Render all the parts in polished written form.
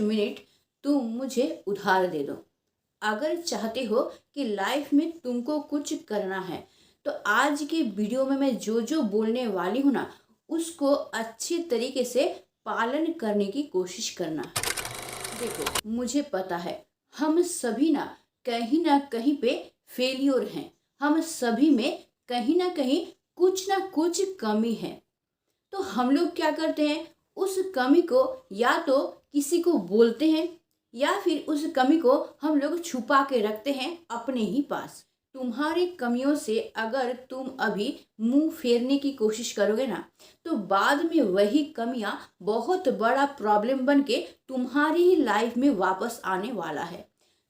Minute तुम मुझे उधार दे दो। अगर चाहते हो कि लाइफ में तुमको कुछ करना है तो आज के वीडियो में मैं जो जो बोलने वाली हूँ ना, उसको अच्छी तरीके से पालन करने की कोशिश करना। देखो, मुझे पता है हम सभी ना कहीं पे फेलियर हैं। हम सभी में कहीं ना कुछ कमी है। तो हम लोग क्या करते हैं, उस कमी को या तो किसी को बोलते हैं या फिर उस कमी को हम लोग छुपा के रखते हैं अपने ही पास। तुम्हारी कमियों से अगर तुम अभी मुंह फेरने की कोशिश करोगे ना, तो बाद में वही कमियां बहुत बड़ा प्रॉब्लम बन के तुम्हारी ही लाइफ में वापस आने वाला है।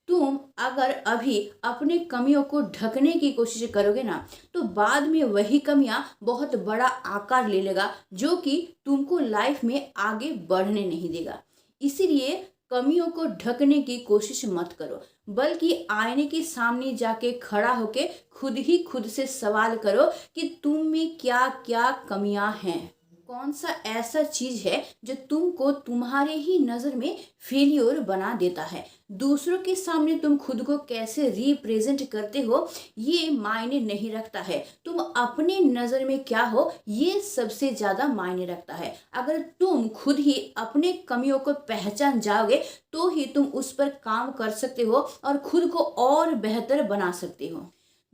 तुम अगर अभी अपने कमियों को ढकने की कोशिश करोगे ना, तो बाद में वही कमियां बहुत बड़ा आकार ले लेगा, जो कि तुमको लाइफ में आगे बढ़ने नहीं देगा। इसीलिए कमियों को ढकने की कोशिश मत करो, बल्कि आईने के सामने जाके खड़ा होके खुद ही खुद से सवाल करो कि तुम में क्या क्या कमियां हैं। कौन सा ऐसा चीज है जो तुमको तुम्हारे ही नजर में फेलियर बना देता है। दूसरों के सामने तुम खुद को कैसे रिप्रेजेंट करते हो ये मायने नहीं रखता है, तुम अपने नजर में क्या हो ये सबसे ज्यादा मायने रखता है। अगर तुम खुद ही अपने कमियों को पहचान जाओगे तो ही तुम उस पर काम कर सकते हो और खुद को और बेहतर बना सकते हो।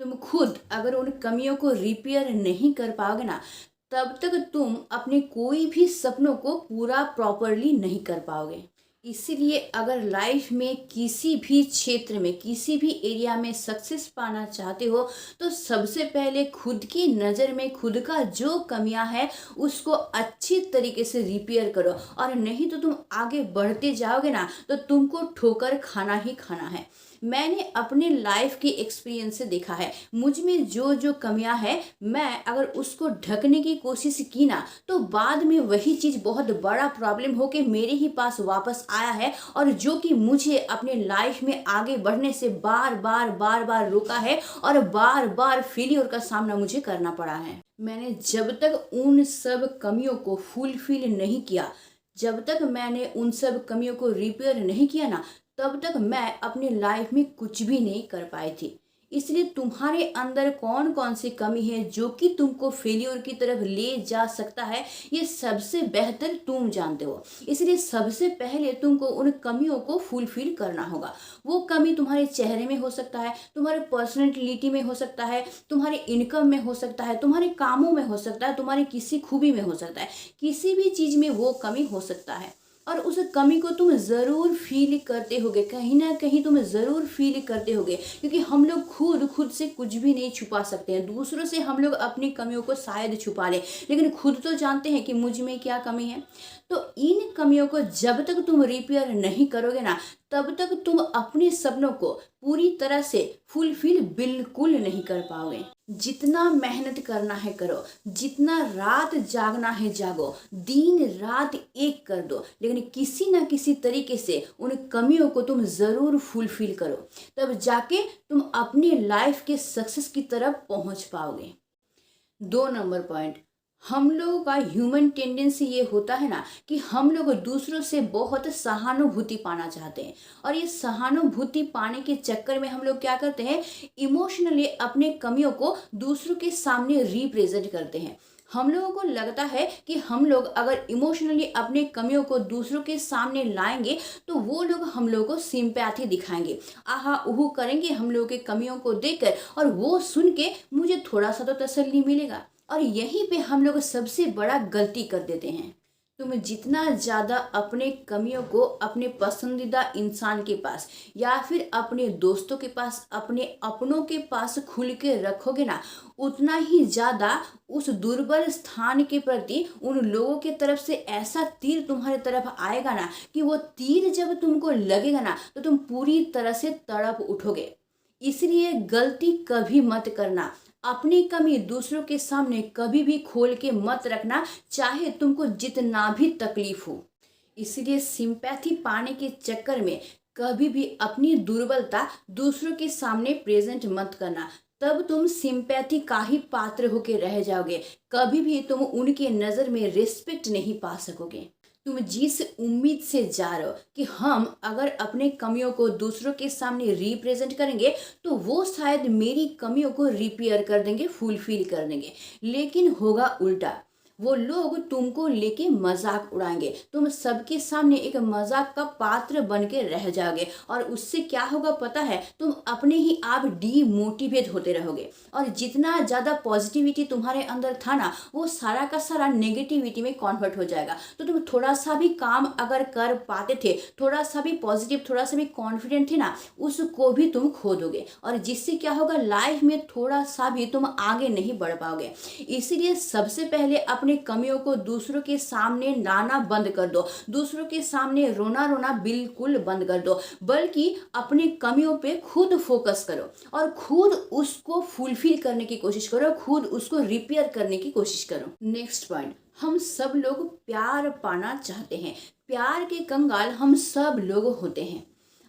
तुम खुद अगर उन कमियों को रिपेयर नहीं कर पाओगे ना, तब तक तुम अपने कोई भी सपनों को पूरा प्रॉपरली नहीं कर पाओगे। इसीलिए अगर लाइफ में किसी भी क्षेत्र में किसी भी एरिया में सक्सेस पाना चाहते हो, तो सबसे पहले खुद की नज़र में खुद का जो कमियां है उसको अच्छी तरीके से रिपेयर करो। और नहीं तो तुम आगे बढ़ते जाओगे ना, तो तुमको ठोकर खाना ही खाना है। मैंने अपने लाइफ की एक्सपीरियंस से देखा है, मुझ में जो जो कमियां हैं, मैं अगर उसको ढकने की कोशिश की ना, तो बाद में वही चीज़ बहुत बड़ा प्रॉब्लम होके मेरे ही पास वापस आया है, और जो कि मुझे अपने लाइफ में आगे बढ़ने से बार बार रोका है और बार बार फेलियर का सामना मुझे करना पड़ा है। मैंने जब तक उन सब कमियों को फुलफिल नहीं किया, जब तक मैंने उन सब कमियों को रिपेयर नहीं किया ना, तब तक मैं अपनी लाइफ में कुछ भी नहीं कर पाई थी। इसलिए तुम्हारे अंदर कौन कौन सी कमी है जो कि तुमको फेलियर की तरफ ले जा सकता है, ये सबसे बेहतर तुम जानते हो। इसलिए सबसे पहले तुमको उन कमियों को फुलफिल करना होगा। वो कमी तुम्हारे चेहरे में हो सकता है, तुम्हारे पर्सनैलिटी में हो सकता है, तुम्हारे इनकम में हो सकता है, तुम्हारे कामों में हो सकता है, तुम्हारी किसी खूबी में हो सकता है। किसी भी चीज़ में वो कमी हो सकता है, और उस कमी को तुम ज़रूर फील करते होगे, कहीं ना कहीं तुम ज़रूर फील करते होगे। क्योंकि हम लोग खुद से कुछ भी नहीं छुपा सकते हैं। दूसरों से हम लोग अपनी कमियों को शायद छुपा लें, लेकिन खुद तो जानते हैं कि मुझ में क्या कमी है। तो इन कमियों को जब तक तुम रिपेयर नहीं करोगे ना, तब तक तुम अपने सपनों को पूरी तरह से फुलफिल बिल्कुल नहीं कर पाओगे। जितना मेहनत करना है करो, जितना रात जागना है जागो, दिन रात एक कर दो, लेकिन किसी ना किसी तरीके से उन कमियों को तुम ज़रूर फुलफिल करो। तब जाके तुम अपनी लाइफ के सक्सेस की तरफ पहुंच पाओगे। 2 नंबर पॉइंट, हम लोगों का ह्यूमन टेंडेंसी ये होता है ना कि हम लोग दूसरों से बहुत सहानुभूति पाना चाहते हैं, और ये सहानुभूति पाने के चक्कर में हम लोग क्या करते हैं, इमोशनली अपने कमियों को दूसरों के सामने रिप्रेजेंट करते हैं। हम लोगों को लगता है कि हम लोग अगर इमोशनली अपने कमियों को दूसरों के सामने लाएंगे तो वो लोग हम लोगों को सिंपैथी दिखाएंगे, आहा उहू करेंगे हम लोगों के कमियों को देखकर, और वो सुन के मुझे थोड़ा सा तो तसल्ली मिलेगा। और यहीं पे हम लोग सबसे बड़ा गलती कर देते हैं। तुम जितना ज़्यादा अपने कमियों को अपने पसंदीदा इंसान के पास या फिर अपने दोस्तों के पास, अपने अपनों के पास खुल के रखोगे ना, उतना ही ज़्यादा उस दुर्बल स्थान के प्रति उन लोगों के तरफ से ऐसा तीर तुम्हारे तरफ आएगा ना, कि वो तीर जब तुमको लगेगा ना, तो तुम पूरी तरह से तड़प उठोगे। इसलिए गलती कभी मत करना, अपनी कमी दूसरों के सामने कभी भी खोल के मत रखना, चाहे तुमको जितना भी तकलीफ हो। इसलिए सिंपैथी पाने के चक्कर में कभी भी अपनी दुर्बलता दूसरों के सामने प्रेजेंट मत करना, तब तुम सिंपैथी का ही पात्र होके रह जाओगे, कभी भी तुम उनके नज़र में रिस्पेक्ट नहीं पा सकोगे। तुम जिस उम्मीद से जा रहे हो कि हम अगर अपने कमियों को दूसरों के सामने रिप्रेजेंट करेंगे तो वो शायद मेरी कमियों को रिपेयर कर देंगे, फुलफिल कर देंगे, लेकिन होगा उल्टा। वो लोग तुमको लेके मजाक उड़ाएंगे, तुम सबके सामने एक मजाक का पात्र बन के रह जाओगे, और उससे क्या होगा पता है, तुम अपने ही आप डीमोटिवेट होते रहोगे, और जितना ज़्यादा पॉजिटिविटी तुम्हारे अंदर था ना, वो सारा का सारा नेगेटिविटी में कन्वर्ट हो जाएगा। तो तुम थोड़ा सा भी काम अगर कर पाते थे, थोड़ा सा भी पॉजिटिव, थोड़ा सा भी कॉन्फिडेंट थे ना, उसको भी तुम खो दोगे, और जिससे क्या होगा, लाइफ में थोड़ा सा भी तुम आगे नहीं बढ़ पाओगे। इसीलिए सबसे पहले अपने कमियों को दूसरों के सामने लाना बंद कर दो, दूसरों के सामने रोना रोना बिल्कुल बंद कर दो, बल्कि अपने कमियों पे खुद फोकस करो और खुद उसको फुलफिल करने की कोशिश करो, खुद उसको रिपेयर करने की कोशिश करो। नेक्स्ट पॉइंट, हम सब लोग प्यार पाना चाहते हैं। प्यार के कंगाल हम सब लोग होते हैं,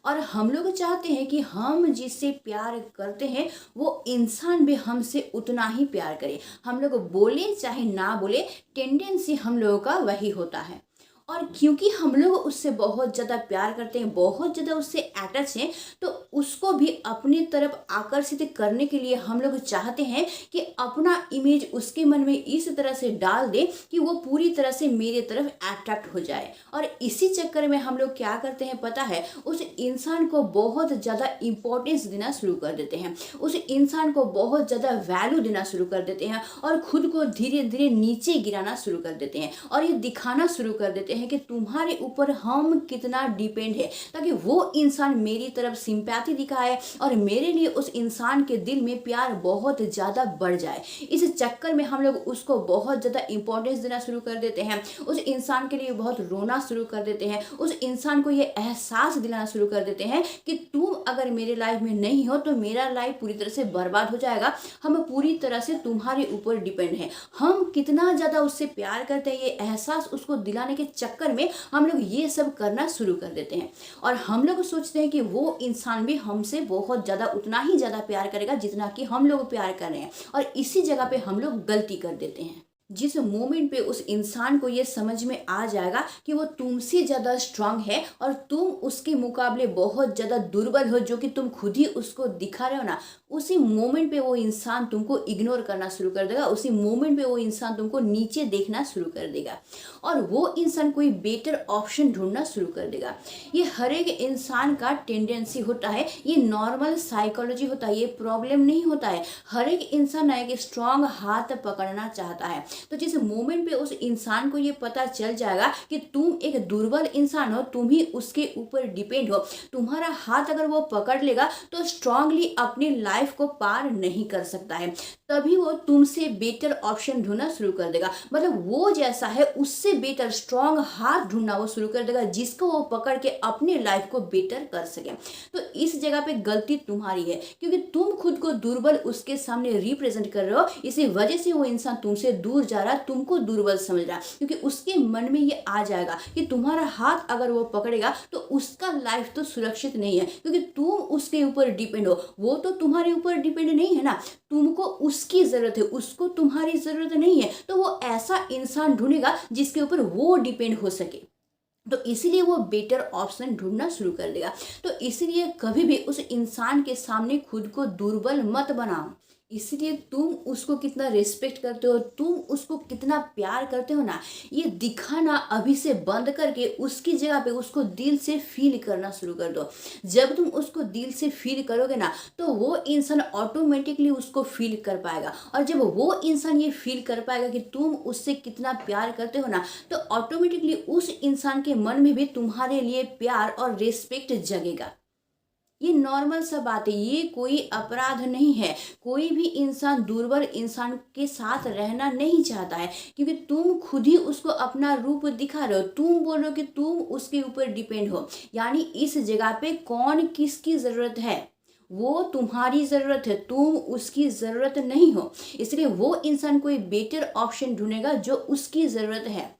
और हम लोग चाहते हैं कि हम जिससे प्यार करते हैं वो इंसान भी हमसे उतना ही प्यार करे। हम लोग बोले चाहे ना बोले, टेंडेंसी हम लोगों का वही होता है। और क्योंकि हम लोग उससे बहुत ज़्यादा प्यार करते हैं, बहुत ज़्यादा उससे अटैच हैं, तो उसको भी अपनी तरफ आकर्षित करने के लिए हम लोग चाहते हैं कि अपना इमेज उसके मन में इस तरह से डाल दे कि वो पूरी तरह से मेरे तरफ अट्रैक्ट हो जाए। और इसी चक्कर में हम लोग क्या करते हैं पता है, उस इंसान को बहुत ज़्यादा इम्पोर्टेंस देना शुरू कर देते हैं, उस इंसान को बहुत ज़्यादा वैल्यू देना शुरू कर देते हैं, और खुद को धीरे धीरे नीचे गिराना शुरू कर देते हैं, और ये दिखाना शुरू कर देते हैं कि तुम्हारे ऊपर हम कितना डिपेंड है, ताकि वो इंसान मेरी तरफ सिंपैथी दिखाए और मेरे लिए उस इंसान के दिल में प्यार बहुत ज़्यादा बढ़ जाए। इस चक्कर में हम लोग उसको बहुत ज़्यादा इंपॉर्टेंस देना शुरू कर देते हैं, उस इंसान के लिए बहुत रोना शुरू कर देते हैं, उस इंसान को ये एहसास दिलाना शुरू कर देते हैं कि तुम अगर मेरे लाइफ में नहीं हो तो मेरा लाइफ पूरी तरह से बर्बाद हो जाएगा, हम पूरी तरह से तुम्हारे ऊपर डिपेंड हैं। हम कितना ज़्यादा उससे प्यार करते हैं, ये एहसास उसको दिलाने के चक्कर में हम लोग ये सब करना शुरू कर देते हैं, और हम लोग सोचते हैं कि वो इंसान भी हमसे बहुत ज़्यादा उतना ही ज़्यादा प्यार करेगा जितना कि हम लोग प्यार कर रहे हैं, और इसी जगह पे हम लोग गलती कर देते हैं। जिस मोमेंट पे उस इंसान को ये समझ में आ जाएगा कि वो तुमसे ज़्यादा स्ट्रांग है और तुम उसके मुकाबले बहुत ज़्यादा दुर्बल हो, जो कि तुम खुद ही उसको दिखा रहे हो ना, उसी मोमेंट पे वो इंसान तुमको इग्नोर करना शुरू कर देगा, उसी मोमेंट पे वो इंसान तुमको नीचे देखना शुरू कर देगा, और वो इंसान कोई बेटर ऑप्शन ढूंढना शुरू कर देगा। ये हर एक इंसान का टेंडेंसी होता है, ये नॉर्मल साइकोलॉजी होता है, ये प्रॉब्लम नहीं होता है। हर एक इंसान एक स्ट्रांग हाथ पकड़ना चाहता है, तो जिस मोमेंट पे उस इंसान को ये पता चल जाएगा कि तुम एक दुर्बल इंसान हो, तुम ही उसके ऊपर डिपेंड हो, तुम्हारा हाथ अगर वो पकड़ लेगा तो स्ट्रांगली अपनी लाइफ को पार नहीं कर सकता है, तभी वो तुमसे बेटर ऑप्शन ढूंढना शुरू कर देगा। मतलब वो जैसा है उससे बेटर स्ट्रांग हाथ ढूंढना वो शुरू कर देगा, जिसको वो पकड़ के अपने लाइफ को बेटर कर सके। तो इस जगह पे गलती तुम्हारी है, क्योंकि तुम खुद को दुर्बल उसके सामने रिप्रेजेंट कर रहे हो, इसी वजह से वो इंसान तुमसे दूर जा रहा है, तुमको दुर्बल समझ रहा है, क्योंकि उसके मन में ये आ जाएगा कि तुम्हारा हाथ अगर वो पकड़ेगा तो उसका लाइफ तो सुरक्षित नहीं है, क्योंकि तुम उसके ऊपर डिपेंड हो, वो तो तुम्हारे ऊपर डिपेंड नहीं है ना, तुमको उसकी ज़रूरत है, उसको तुम्हारी ज़रूरत नहीं है। तो वो ऐसा इंसान ढूंढेगा जिसके ऊपर वो डिपेंड हो सके, तो इसीलिए वो बेटर ऑप्शन ढूंढना शुरू कर देगा। तो इसीलिए कभी भी उस इंसान के सामने खुद को दुर्बल मत बनाओ। इसलिए तुम उसको कितना रिस्पेक्ट करते हो, तुम उसको कितना प्यार करते हो ना, ये दिखाना अभी से बंद करके उसकी जगह पे उसको दिल से फील करना शुरू कर दो। जब तुम उसको दिल से फील करोगे ना, तो वो इंसान ऑटोमेटिकली उसको फील कर पाएगा, और जब वो इंसान ये फील कर पाएगा कि तुम उससे कितना प्यार करते हो ना, तो ऑटोमेटिकली उस इंसान के मन में भी तुम्हारे लिए प्यार और रिस्पेक्ट जगेगा। ये नॉर्मल सा बात है, ये कोई अपराध नहीं है। कोई भी इंसान दुर्बल इंसान के साथ रहना नहीं चाहता है, क्योंकि तुम खुद ही उसको अपना रूप दिखा रहे हो, तुम बोल रहे हो कि तुम उसके ऊपर डिपेंड हो। यानी इस जगह पे कौन किसकी ज़रूरत है, वो तुम्हारी ज़रूरत है, तुम उसकी ज़रूरत नहीं हो। इसलिए वो इंसान कोई बेटर ऑप्शन ढूंढेगा जो उसकी ज़रूरत है।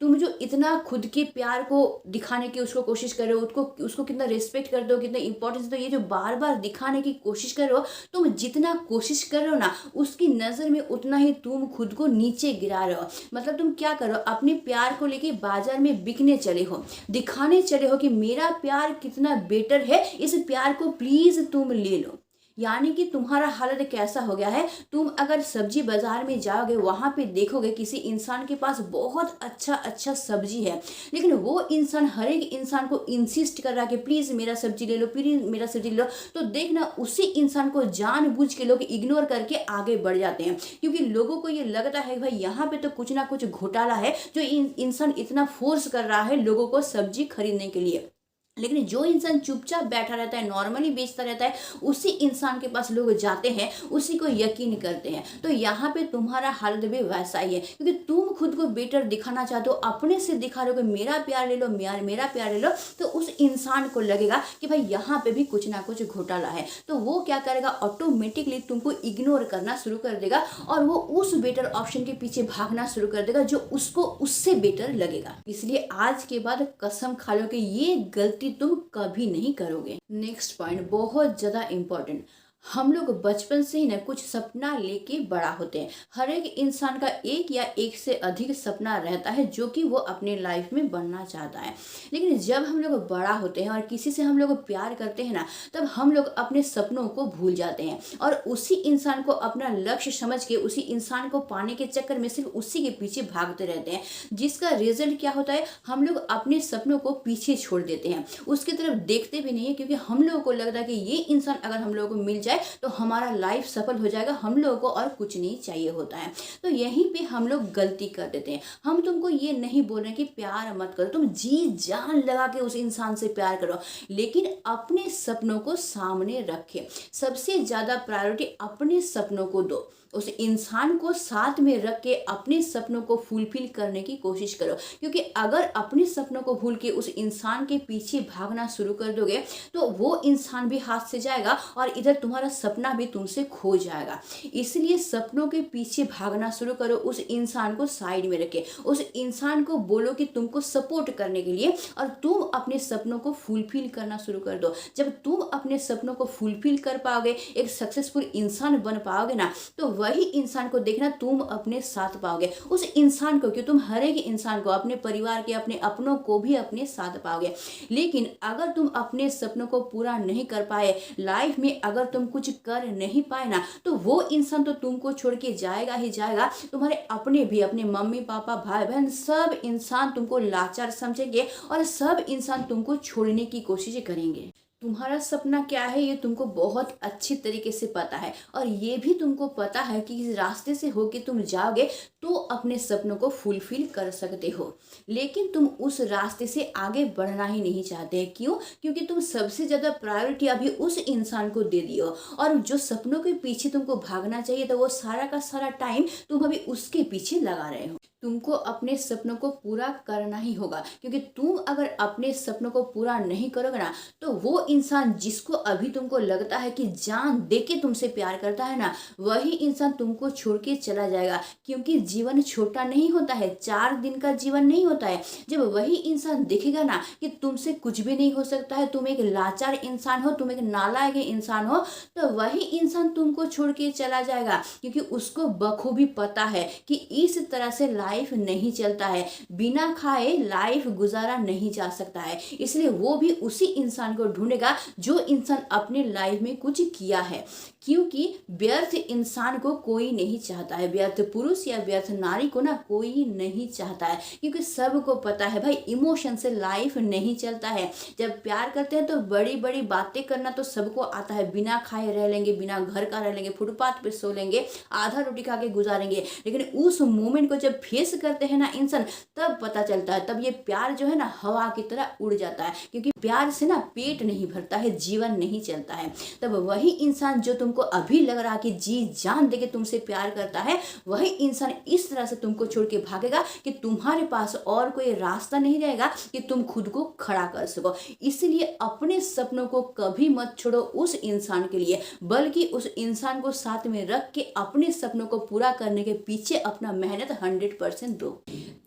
तुम जो इतना खुद के प्यार को दिखाने की उसको कोशिश कर रहे हो, उसको उसको कितना रिस्पेक्ट करते हो, कितना इंपॉर्टेंस दो, ये जो बार बार दिखाने की कोशिश कर रहे हो, तुम जितना कोशिश कर रहे हो ना, उसकी नज़र में उतना ही तुम खुद को नीचे गिरा रहे हो। मतलब तुम क्या कर रहे हो, अपने प्यार को लेके बाजार में बिकने चले हो, दिखाने चले हो कि मेरा प्यार कितना बेटर है, इस प्यार को प्लीज तुम ले लो। यानी कि तुम्हारा हालत कैसा हो गया है, तुम अगर सब्जी बाजार में जाओगे, वहां पे देखोगे किसी इंसान के पास बहुत अच्छा अच्छा सब्जी है, लेकिन वो इंसान हर एक इंसान को इंसिस्ट कर रहा है कि प्लीज मेरा सब्जी ले लो, प्लीज मेरा सब्जी ले लो। तो देखना उसी इंसान को जानबूझ के लोग इग्नोर करके आगे बढ़ जाते हैं, क्योंकि लोगों को ये लगता है कि भाई यहाँ पे तो कुछ ना कुछ घोटाला है, जो इंसान इतना फोर्स कर रहा है लोगों को सब्जी खरीदने के लिए। लेकिन जो इंसान चुपचाप बैठा रहता है, नॉर्मली बेचता रहता है, उसी इंसान के पास लोग जाते हैं, उसी को यकीन करते हैं। तो यहाँ पे तुम्हारा हालत भी वैसा ही है, क्योंकि तुम खुद को बेटर दिखाना चाहते हो, अपने से दिखा रहे हो कि मेरा प्यार ले लो, मेरा प्यार ले लो। तो उस इंसान को लगेगा कि भाई यहाँ पे भी कुछ ना कुछ घोटाला है, तो वो क्या करेगा, ऑटोमेटिकली तुमको इग्नोर करना शुरू कर देगा और वो उस बेटर ऑप्शन के पीछे भागना शुरू कर देगा जो उसको उससे बेटर लगेगा। इसलिए आज के बाद कसम खा लो कि ये गलती तुम कभी नहीं करोगे। नेक्स्ट पॉइंट बहुत ज्यादा इंपॉर्टेंट, हम लोग बचपन से ही ना कुछ सपना लेके बड़ा होते हैं। हर एक इंसान का एक या एक से अधिक सपना रहता है जो कि वो अपने लाइफ में बनना चाहता है। लेकिन जब हम लोग बड़ा होते हैं और किसी से हम लोग प्यार करते हैं ना, तब हम लोग अपने सपनों को भूल जाते हैं और उसी इंसान को अपना लक्ष्य समझ के उसी इंसान को पाने के चक्कर में सिर्फ उसी के पीछे भागते रहते हैं, जिसका रिजल्ट क्या होता है, हम लोग अपने सपनों को पीछे छोड़ देते हैं, उसकी तरफ देखते भी नहीं है, क्योंकि हम लोगों को लगता है कि ये इंसान अगर हम लोगों को मिल जाए तो हमारा लाइफ सफल हो जाएगा, हम लोगों को और कुछ नहीं चाहिए होता है। तो यहीं पे हम लोग गलती कर देते हैं। हम तुमको ये नहीं बोल रहे कि प्यार मत करो, तुम जी जान लगा के उस इंसान से प्यार करो, लेकिन अपने सपनों को सामने रखे। सबसे ज्यादा प्रायोरिटी अपने सपनों को दो, उस इंसान को साथ में रख के अपने सपनों को फुलफिल करने की कोशिश करो। क्योंकि अगर अपने सपनों को भूल के उस इंसान के पीछे भागना शुरू कर दोगे तो वो इंसान भी हाथ से जाएगा और इधर तुम्हारा सपना भी तुमसे खो जाएगा। इसलिए सपनों के पीछे भागना शुरू करो, उस इंसान को साइड में रखे, उस इंसान को बोलो कि तुमको सपोर्ट करने के लिए, और तुम अपने सपनों को फुलफिल करना शुरू कर दो। जब तुम अपने सपनों को फुलफिल कर पाओगे, एक सक्सेसफुल इंसान बन पाओगे ना, तो वही इंसान को देखना तुम अपने साथ पाओगे। उस इंसान को, क्यों, तुम हर एक इंसान को, अपने परिवार के, अपने अपनों को भी अपने साथ पाओगे। लेकिन अगर तुम अपने सपनों को पूरा नहीं कर पाए, लाइफ में अगर तुम कुछ कर नहीं पाए ना, तो वो इंसान तो तुमको छोड़ के जाएगा ही जाएगा। तुम्हारे अपने भी, अपने मम्मी पापा भाई बहन, सब इंसान तुमको लाचार समझेंगे और सब इंसान तुमको छोड़ने की कोशिश करेंगे। तुम्हारा सपना क्या है ये तुमको बहुत अच्छी तरीके से पता है, और ये भी तुमको पता है कि इस रास्ते से होके तुम जाओगे तो अपने सपनों को फुलफिल कर सकते हो। लेकिन तुम उस रास्ते से आगे बढ़ना ही नहीं चाहते। क्यों? क्योंकि तुम सबसे ज़्यादा प्रायोरिटी अभी उस इंसान को दे दियो, और जो सपनों के पीछे तुमको भागना चाहिए तो वो सारा का सारा टाइम तुम अभी उसके पीछे लगा रहे हो। तुमको अपने सपनों को पूरा करना ही होगा, क्योंकि तुम अगर अपने सपनों को पूरा नहीं करोगे ना, तो वो इंसान जिसको अभी तुमको लगता है कि जान दे के तुमसे प्यार करता है ना, वही इंसान तुमको छोड़ के चला जाएगा। क्योंकि जीवन छोटा नहीं होता है, 4 दिन का जीवन नहीं होता है। जब वही इंसान देखेगा ना कि तुमसे कुछ भी नहीं हो सकता है, तुम एक लाचार इंसान हो, तुम एक नालायक इंसान हो, तो वही इंसान तुमको छोड़ के चला जाएगा। क्योंकि उसको बखूबी पता है कि इस तरह से लाइफ नहीं चलता है, बिना खाए लाइफ गुजारा नहीं जा सकता है। इसलिए वो भी उसी इंसान को ढूंढेगा जो इंसान अपने लाइफ में कुछ किया है। क्योंकि व्यर्थ इंसान को कोई नहीं चाहता है, व्यर्थ पुरुष या व्यर्थ नारी को ना कोई नहीं चाहता है। क्योंकि सबको पता है भाई, इमोशन से लाइफ नहीं चलता है। जब प्यार करते हैं तो बड़ी बड़ी बातें करना तो सबको आता है, बिना खाए रह लेंगे, बिना घर का रह लेंगे, फुटपाथ पे सो लेंगे, आधा रोटी खा के गुजारेंगे। लेकिन उस मोमेंट को जब फेस करते हैं ना इंसान, तब पता चलता है, तब ये प्यार जो है ना हवा की तरह उड़ जाता है। क्योंकि प्यार से ना पेट नहीं भरता है, जीवन नहीं चलता है। तब वही इंसान जो तुमको अभी लग रहा कि जी जान दे के तुमसे प्यार करता है, वही इंसान इस तरह से तुमको छोड़ के भागेगा कि तुम्हारे पास और कोई रास्ता नहीं रहेगा कि तुम खुद को खड़ा कर सको। इसलिए अपने सपनों को कभी मत छोड़ो उस इंसान के लिए, बल्कि उस इंसान को साथ में रख के अपने सपनों को पूरा करने के पीछे अपना मेहनत 100% दो।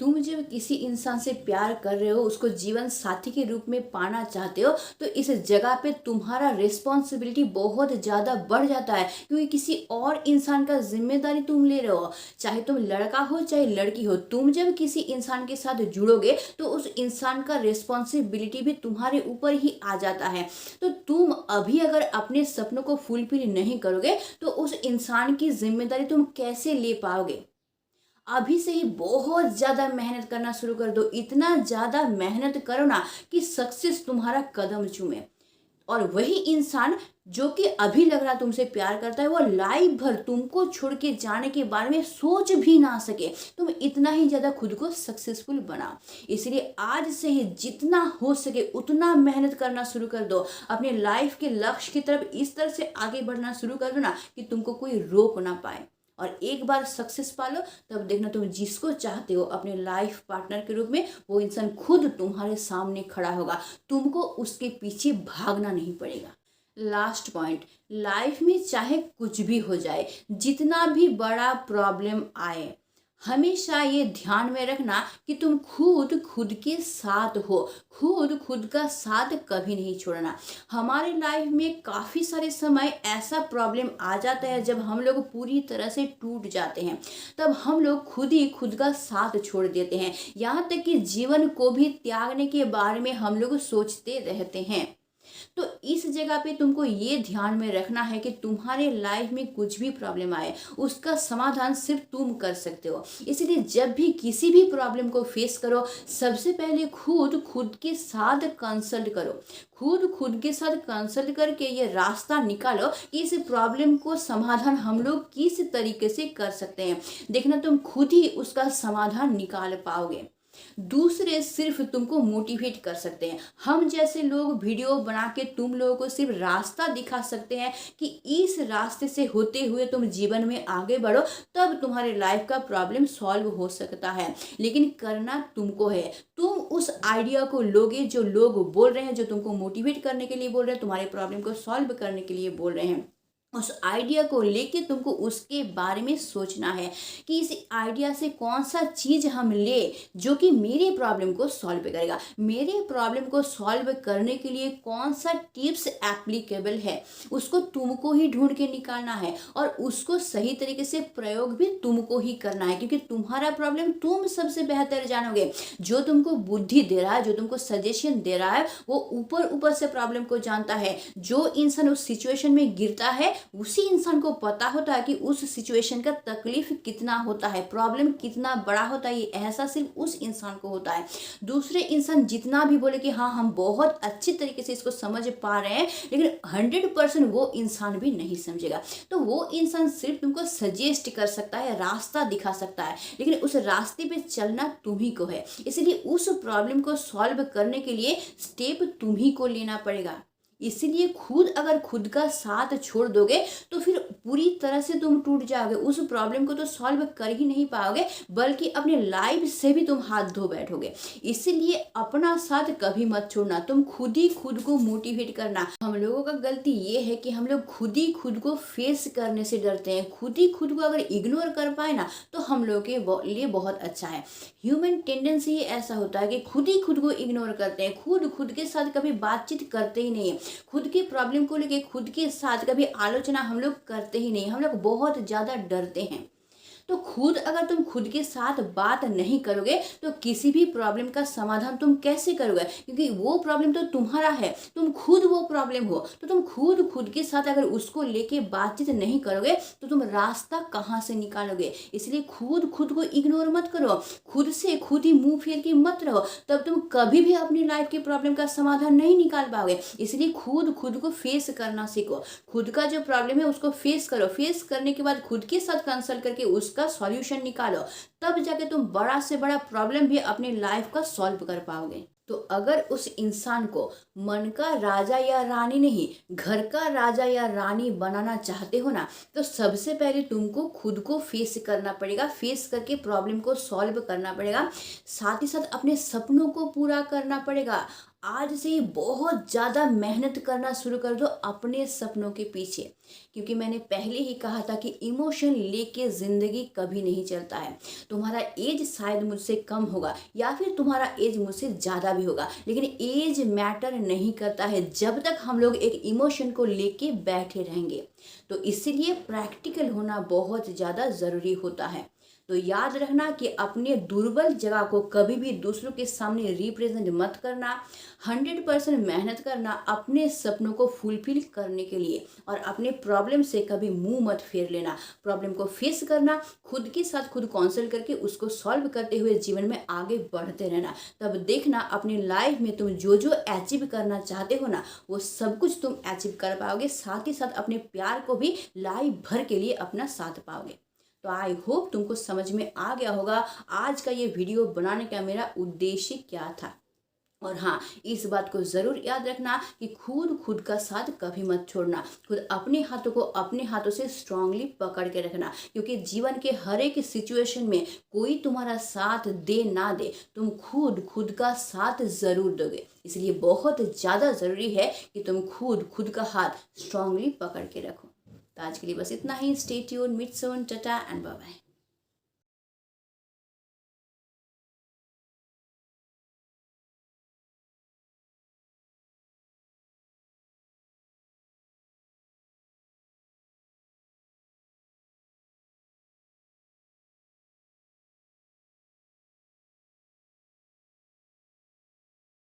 तुम जब किसी इंसान से प्यार कर रहे हो, उसको जीवन साथी के रूप में पाना चाहते हो, तो इस जगह पे तुम्हारा रिस्पॉन्सिबिलिटी बहुत ज़्यादा बढ़ जाता है, क्योंकि किसी और इंसान का जिम्मेदारी तुम ले रहे हो। चाहे तुम लड़का हो चाहे लड़की हो, तुम जब किसी इंसान के साथ जुड़ोगे तो उस इंसान का रिस्पॉन्सिबिलिटी भी तुम्हारे ऊपर ही आ जाता है। तो तुम अभी अगर अपने सपनों को फुलफिल नहीं करोगे तो उस इंसान की जिम्मेदारी तुम कैसे ले पाओगे। अभी से ही बहुत ज़्यादा मेहनत करना शुरू कर दो, इतना ज़्यादा मेहनत करो ना कि सक्सेस तुम्हारा कदम चूमे। और वही इंसान जो कि अभी लग रहा तुमसे प्यार करता है, वो लाइफ भर तुमको छोड़ के जाने के बारे में सोच भी ना सके। तुम इतना ही ज़्यादा खुद को सक्सेसफुल बनाओ। इसलिए आज से ही जितना हो सके उतना मेहनत करना शुरू कर दो। अपने लाइफ के लक्ष्य की तरफ इस तरह से आगे बढ़ना शुरू कर दो ना कि तुमको कोई रोक ना पाए। और एक बार सक्सेस पा लो, तब देखना तुम जिसको चाहते हो अपने लाइफ पार्टनर के रूप में, वो इंसान खुद तुम्हारे सामने खड़ा होगा। तुमको उसके पीछे भागना नहीं पड़ेगा। लास्ट पॉइंट, लाइफ में चाहे कुछ भी हो जाए, जितना भी बड़ा प्रॉब्लम आए, हमेशा ये ध्यान में रखना कि तुम खुद के साथ हो। खुद का साथ कभी नहीं छोड़ना। हमारे लाइफ में काफ़ी सारे समय ऐसा प्रॉब्लम आ जाता है जब हम लोग पूरी तरह से टूट जाते हैं, तब हम लोग खुद ही खुद का साथ छोड़ देते हैं। यहाँ तक कि जीवन को भी त्यागने के बारे में हम लोग सोचते रहते हैं। तो इस जगह पे तुमको ये ध्यान में रखना है कि तुम्हारे लाइफ में कुछ भी प्रॉब्लम आए, उसका समाधान सिर्फ तुम कर सकते हो। इसलिए जब भी किसी भी प्रॉब्लम को फेस करो, सबसे पहले खुद के साथ कंसल्ट करो। खुद के साथ कंसल्ट करके ये रास्ता निकालो कि इस प्रॉब्लम को समाधान हम लोग किस तरीके से कर सकते हैं। देखना तुम खुद ही उसका समाधान निकाल पाओगे। दूसरे सिर्फ तुमको मोटिवेट कर सकते हैं। हम जैसे लोग वीडियो बना के तुम लोगों को सिर्फ रास्ता दिखा सकते हैं कि इस रास्ते से होते हुए तुम जीवन में आगे बढ़ो, तब तुम्हारे लाइफ का प्रॉब्लम सॉल्व हो सकता है। लेकिन करना तुमको है। तुम उस आइडिया को लोगे जो लोग बोल रहे हैं, जो तुमको मोटिवेट करने के लिए बोल रहे हैं, तुम्हारे प्रॉब्लम को सॉल्व करने के लिए बोल रहे हैं। उस आइडिया को लेके तुमको उसके बारे में सोचना है कि इस आइडिया से कौन सा चीज़ हम ले जो कि मेरे प्रॉब्लम को सॉल्व करेगा। मेरे प्रॉब्लम को सॉल्व करने के लिए कौन सा टिप्स एप्लीकेबल है, उसको तुमको ही ढूंढ के निकालना है और उसको सही तरीके से प्रयोग भी तुमको ही करना है, क्योंकि तुम्हारा प्रॉब्लम तुम सबसे बेहतर जानोगे। जो तुमको बुद्धि दे रहा है, जो तुमको सजेशन दे रहा है, वो ऊपर से प्रॉब्लम को जानता है। जो इंसान उस सिचुएशन में गिरता है, उसी इंसान को पता होता है कि उस सिचुएशन का तकलीफ कितना होता है, प्रॉब्लम कितना बड़ा होता है। ये एहसास सिर्फ उस इंसान को होता है। दूसरे इंसान जितना भी बोले कि हाँ हम बहुत अच्छी तरीके से इसको समझ पा रहे हैं, लेकिन 100% वो इंसान भी नहीं समझेगा। तो वो इंसान सिर्फ तुमको सजेस्ट कर सकता है, रास्ता दिखा सकता है, लेकिन उस रास्ते पे चलना तुम्ही को है। इसलिए उस प्रॉब्लम को सॉल्व करने के लिए स्टेप तुम्ही को लेना पड़ेगा। इसीलिए अगर खुद का साथ छोड़ दोगे तो फिर पूरी तरह से तुम टूट जाओगे। उस प्रॉब्लम को तो सॉल्व कर ही नहीं पाओगे, बल्कि अपने लाइफ से भी तुम हाथ धो बैठोगे। इसीलिए अपना साथ कभी मत छोड़ना। तुम खुद ही खुद को मोटिवेट करना। हम लोगों का गलती ये है कि हम लोग खुद ही खुद को फेस करने से डरते हैं। खुद ही खुद को अगर इग्नोर कर पाए ना तो हम लोग के लिए बहुत अच्छा है। ह्यूमन टेंडेंसी ऐसा होता है कि खुद ही खुद को इग्नोर करते हैं, खुद के साथ कभी बातचीत करते ही नहीं है, खुद की प्रॉब्लम को लेके खुद के साथ कभी आलोचना हम लोग करते ही नहीं। हम लोग बहुत ज़्यादा डरते हैं। तो अगर तुम खुद के साथ बात नहीं करोगे तो किसी भी प्रॉब्लम का समाधान तुम कैसे करोगे, क्योंकि वो प्रॉब्लम तो तुम्हारा है, तुम खुद वो प्रॉब्लम हो। तो तुम खुद के साथ अगर उसको लेके बातचीत नहीं करोगे तो तुम रास्ता कहाँ से निकालोगे। इसलिए खुद को इग्नोर मत करो, खुद से खुद ही मुंह फेर के मत रहो, तब तुम कभी भी अपनी लाइफ के प्रॉब्लम का समाधान नहीं निकाल पाओगे। इसलिए खुद को फेस करना सीखो। खुद का जो प्रॉब्लम है उसको फेस करो। फेस करने के बाद खुद के साथ कंसल्ट करके उसका सॉल्यूशन निकालो, तब जाके तुम बड़ा से बड़ा प्रॉब्लम भी अपनी लाइफ का सॉल्व कर पाओगे। तो अगर उस इंसान को मन का राजा या रानी नहीं, घर का राजा या रानी बनाना चाहते हो ना, तो सबसे पहले तुमको खुद को फेस करना पड़ेगा। फेस करके प्रॉब्लम को सॉल्व करना पड़ेगा। साथ ही साथ अपने सपनों को पूरा करना पड़ेगा। आज से ही बहुत ज़्यादा मेहनत करना शुरू कर दो अपने सपनों के पीछे, क्योंकि मैंने पहले ही कहा था कि इमोशन लेके ज़िंदगी कभी नहीं चलता है। तुम्हारा एज शायद मुझसे कम होगा या फिर तुम्हारा एज मुझसे ज़्यादा भी होगा, लेकिन एज मैटर नहीं करता है जब तक हम लोग एक इमोशन को लेके बैठे रहेंगे। तो इसीलिए प्रैक्टिकल होना बहुत ज़्यादा ज़रूरी होता है। तो याद रखना कि अपने दुर्बल जगह को कभी भी दूसरों के सामने रिप्रेजेंट मत करना। 100% मेहनत करना अपने सपनों को फुलफिल करने के लिए, और अपने प्रॉब्लम से कभी मुंह मत फेर लेना। प्रॉब्लम को फेस करना, खुद के साथ खुद काउंसल करके उसको सॉल्व करते हुए जीवन में आगे बढ़ते रहना। तब देखना अपनी लाइफ में तुम जो जो अचीव करना चाहते हो ना, वो सब कुछ तुम अचीव कर पाओगे। साथ ही साथ अपने प्यार को भी लाइफ भर के लिए अपना साथ पाओगे। तो आई होप तुमको समझ में आ गया होगा आज का ये वीडियो बनाने का मेरा उद्देश्य क्या था। और हाँ, इस बात को ज़रूर याद रखना कि खुद का साथ कभी मत छोड़ना। खुद अपने हाथों को अपने हाथों से स्ट्रांगली पकड़ के रखना, क्योंकि जीवन के हर एक सिचुएशन में कोई तुम्हारा साथ दे ना दे, तुम खुद का साथ ज़रूर दोगे। इसलिए बहुत ज़्यादा ज़रूरी है कि तुम खुद का हाथ स्ट्रांगली पकड़ के रखो। तो आज के लिए बस इतना ही। Stay tuned, meet soon, tata and bye bye.